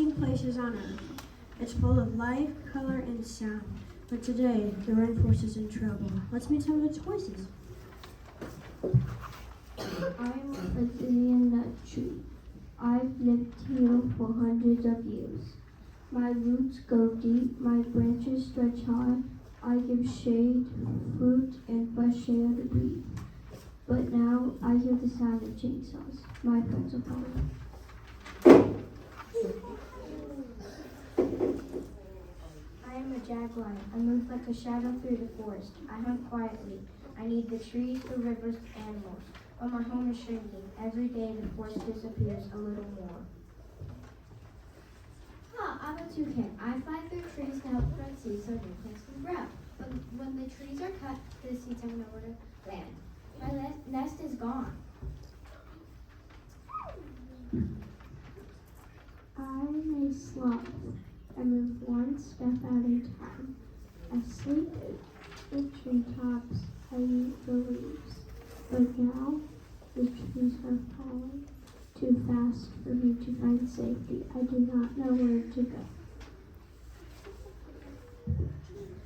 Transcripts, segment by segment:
amazing places on Earth. It's full of life, color, and sound. But today, the rainforest is in trouble. Let's meet some of its voices. I'm a Brazilian nut tree. I've lived here for hundreds of years. My roots go deep, my branches stretch high. I give shade, fruit, and fresh air to breathe. But now I hear the sound of chainsaws. My friends are calling. I am a jaguar. I move like a shadow through the forest. I hunt quietly. I need the trees, the rivers, the animals. But my home is shrinking. Every day the forest disappears a little more. I'm a toucan. I fly through trees to help spread seeds so new plants can grow. But when the trees are cut, the seeds have nowhere to land. My nest is gone. I'm a sloth. I move one step at a time. I sleep in treetops. I eat the leaves. But now the trees are falling too fast for me to find safety. I do not know where to go.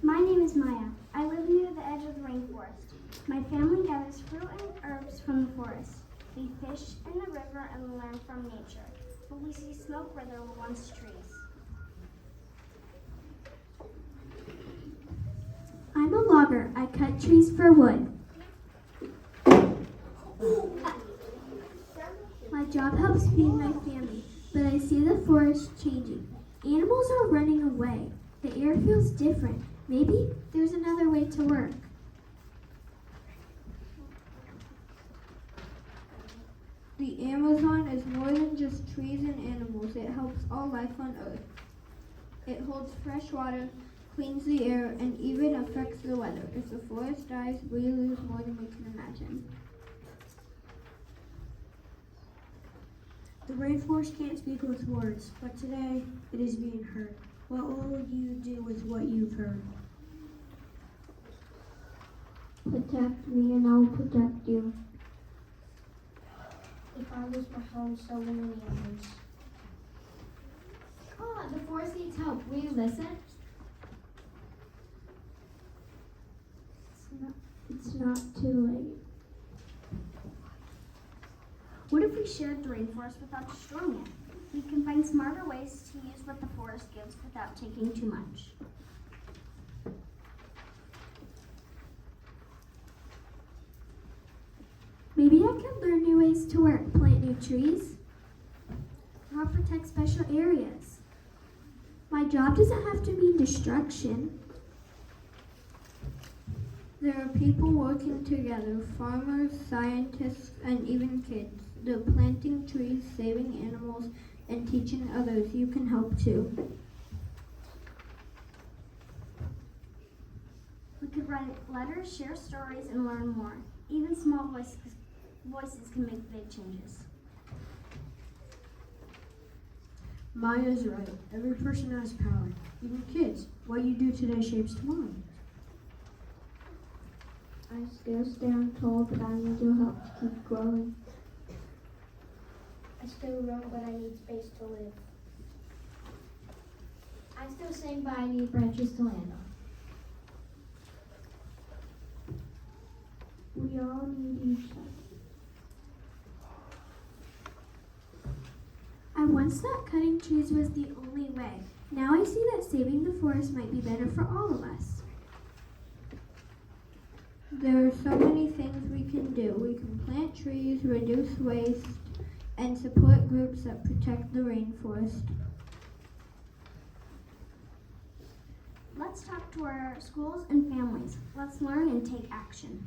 My name is Maya. I live near the edge of the rainforest. My family gathers fruit and herbs from the forest. We fish in the river and learn from nature. But we see smoke where there were once trees. I'm a logger. I cut trees for wood. My job helps feed my family, but I see the forest changing. Animals are running away. The air feels different. Maybe there's another way to work. The Amazon is more than just trees and animals. It helps all life on Earth. It holds fresh water, cleans the air, and even affects the weather. If the forest dies, we lose more than we can imagine. The rainforest can't speak with words, but today it is being heard. What will you do with what you've heard? Protect me and I'll protect you. If I lose my home, so will many others. The forest needs help. Will you listen? It's not too late. What if we shared the rainforest without destroying it? We can find smarter ways to use what the forest gives without taking too much. Maybe I can learn new ways to work, plant new trees, or protect special areas. My job doesn't have to mean destruction. There are people working together, farmers, scientists, and even kids. They're planting trees, saving animals, and teaching others. You can help too. We could write letters, share stories, and learn more. Even small voices can make big changes. Maya's right. Every person has power, even kids. What you do today shapes tomorrow. I still stand tall, but I need your help to keep growing. I still run, but I need space to live. I still sing, but I need branches to land on. We all need each other. I once thought cutting trees was the only way. Now I see that saving the forest might be better for all of us. There are so many things we can do. We can plant trees, reduce waste, and support groups that protect the rainforest. Let's talk to our schools and families. Let's learn and take action.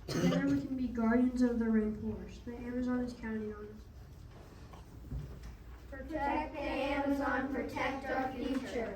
Together we can be guardians of the rainforest. The Amazon is counting on us. Protect the Amazon, protect our future.